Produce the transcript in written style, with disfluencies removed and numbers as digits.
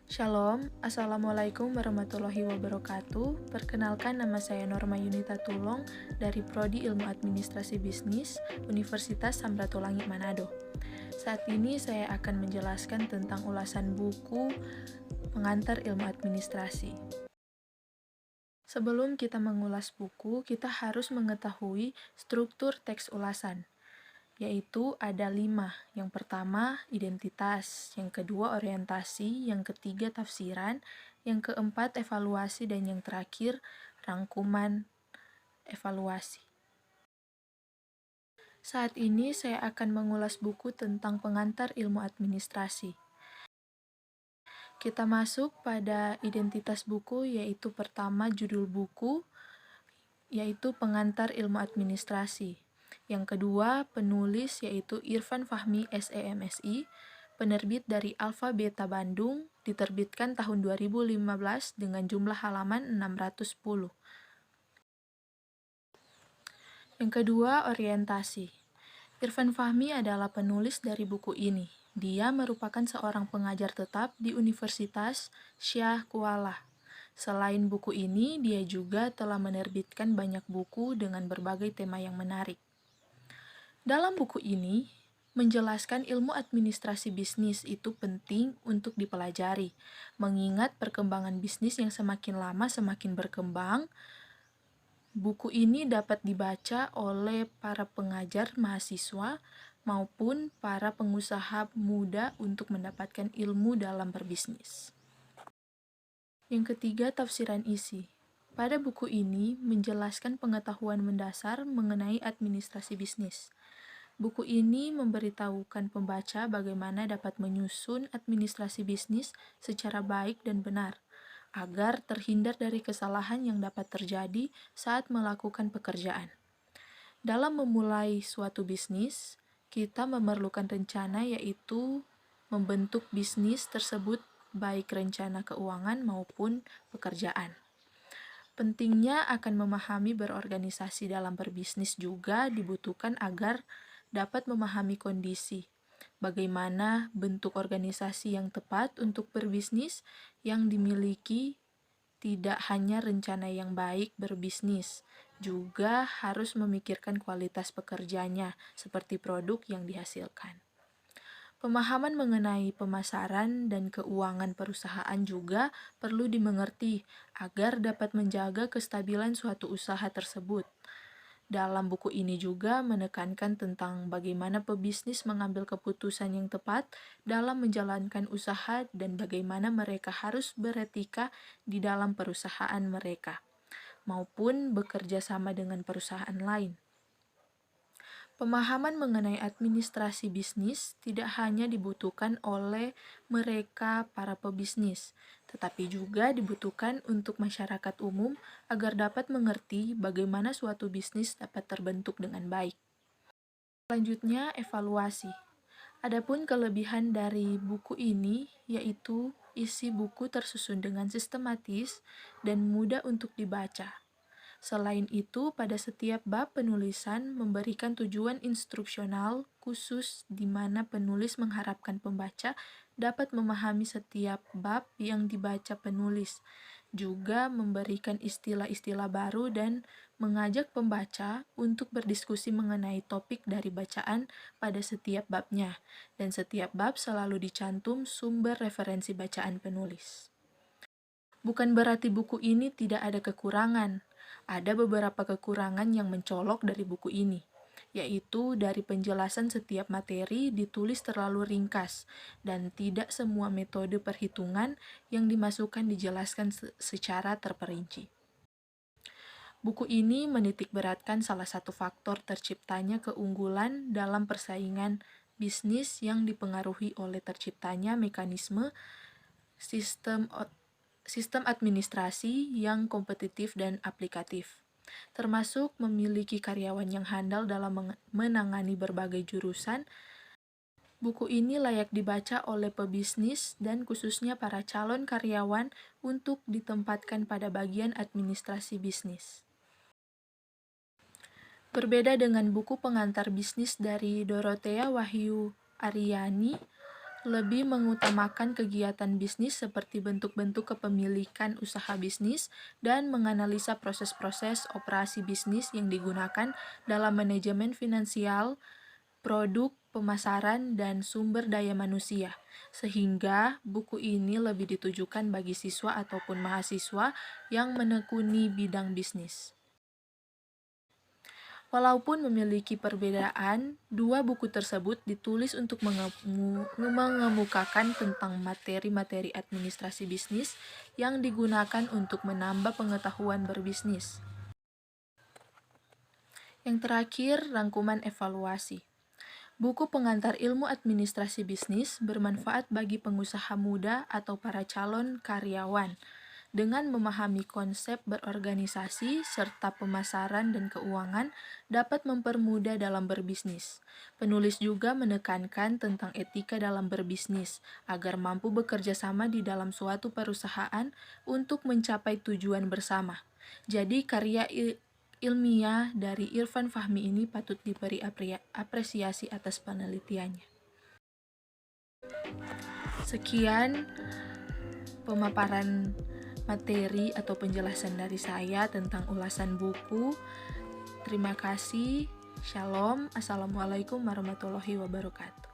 Shalom, Assalamualaikum warahmatullahi wabarakatuh. Perkenalkan, nama saya Norma Yunita Tulong dari Prodi Ilmu Administrasi Bisnis, Universitas Samratulangi Manado. Saat ini saya akan menjelaskan tentang ulasan buku Pengantar Ilmu Administrasi. Sebelum kita mengulas buku, kita harus mengetahui struktur teks ulasan, yaitu ada 5. Yang pertama, identitas. Yang kedua, orientasi. Yang ketiga, tafsiran. Yang keempat, evaluasi. Dan yang terakhir, rangkuman evaluasi. Saat ini saya akan mengulas buku tentang pengantar ilmu administrasi. Kita masuk pada identitas buku, yaitu pertama judul buku, yaitu Pengantar Ilmu Administrasi. Yang kedua, penulis yaitu Irfan Fahmi SEMSI, penerbit dari Alfa Beta Bandung, diterbitkan tahun 2015 dengan jumlah halaman 610. Yang kedua, orientasi. Irfan Fahmi adalah penulis dari buku ini. Dia merupakan seorang pengajar tetap di Universitas Syah Kuala. Selain buku ini, dia juga telah menerbitkan banyak buku dengan berbagai tema yang menarik. Dalam buku ini, menjelaskan ilmu administrasi bisnis itu penting untuk dipelajari, mengingat perkembangan bisnis yang semakin lama semakin berkembang. Buku ini dapat dibaca oleh para pengajar mahasiswa maupun para pengusaha muda untuk mendapatkan ilmu dalam berbisnis. Yang ketiga, tafsiran isi. Pada buku ini menjelaskan pengetahuan mendasar mengenai administrasi bisnis. Buku ini memberitahukan pembaca bagaimana dapat menyusun administrasi bisnis secara baik dan benar, agar terhindar dari kesalahan yang dapat terjadi saat melakukan pekerjaan. Dalam memulai suatu bisnis, kita memerlukan rencana, yaitu membentuk bisnis tersebut baik rencana keuangan maupun pekerjaan. Pentingnya akan memahami berorganisasi dalam berbisnis juga dibutuhkan agar dapat memahami kondisi, bagaimana bentuk organisasi yang tepat untuk berbisnis yang dimiliki. Tidak hanya rencana yang baik berbisnis, juga harus memikirkan kualitas pekerjanya, seperti produk yang dihasilkan. Pemahaman mengenai pemasaran dan keuangan perusahaan juga perlu dimengerti agar dapat menjaga kestabilan suatu usaha tersebut. Dalam buku ini juga menekankan tentang bagaimana pebisnis mengambil keputusan yang tepat dalam menjalankan usaha dan bagaimana mereka harus beretika di dalam perusahaan mereka, maupun bekerja sama dengan perusahaan lain. Pemahaman mengenai administrasi bisnis tidak hanya dibutuhkan oleh mereka para pebisnis, tetapi juga dibutuhkan untuk masyarakat umum agar dapat mengerti bagaimana suatu bisnis dapat terbentuk dengan baik. Selanjutnya, evaluasi. Adapun kelebihan dari buku ini yaitu isi buku tersusun dengan sistematis dan mudah untuk dibaca. Selain itu, pada setiap bab penulisan memberikan tujuan instruksional khusus di mana penulis mengharapkan pembaca dapat memahami setiap bab yang dibaca penulis. Juga memberikan istilah-istilah baru dan mengajak pembaca untuk berdiskusi mengenai topik dari bacaan pada setiap babnya, dan setiap bab selalu dicantum sumber referensi bacaan penulis. Bukan berarti buku ini tidak ada kekurangan. Ada beberapa kekurangan yang mencolok dari buku ini, yaitu dari penjelasan setiap materi ditulis terlalu ringkas, dan tidak semua metode perhitungan yang dimasukkan dijelaskan secara terperinci. Buku ini menitikberatkan salah satu faktor terciptanya keunggulan dalam persaingan bisnis yang dipengaruhi oleh terciptanya mekanisme sistem administrasi yang kompetitif dan aplikatif, termasuk memiliki karyawan yang handal dalam menangani berbagai jurusan. Buku ini layak dibaca oleh pebisnis dan khususnya para calon karyawan untuk ditempatkan pada bagian administrasi bisnis. Berbeda dengan buku pengantar bisnis dari Dorothea Wahyu Aryani, lebih mengutamakan kegiatan bisnis seperti bentuk-bentuk kepemilikan usaha bisnis dan menganalisa proses-proses operasi bisnis yang digunakan dalam manajemen finansial, produk, pemasaran, dan sumber daya manusia. Sehingga buku ini lebih ditujukan bagi siswa ataupun mahasiswa yang menekuni bidang bisnis. Walaupun memiliki perbedaan, dua buku tersebut ditulis untuk mengemukakan tentang materi-materi administrasi bisnis yang digunakan untuk menambah pengetahuan berbisnis. Yang terakhir, rangkuman evaluasi. Buku pengantar ilmu administrasi bisnis bermanfaat bagi pengusaha muda atau para calon karyawan. Dengan memahami konsep berorganisasi serta pemasaran dan keuangan dapat mempermudah dalam berbisnis. Penulis juga menekankan tentang etika dalam berbisnis agar mampu bekerja sama di dalam suatu perusahaan untuk mencapai tujuan bersama. Jadi karya ilmiah dari Irfan Fahmi ini patut diberi apresiasi atas penelitiannya. Sekian pemaparan materi atau penjelasan dari saya tentang ulasan buku. Terima kasih. Shalom. Assalamualaikum warahmatullahi wabarakatuh.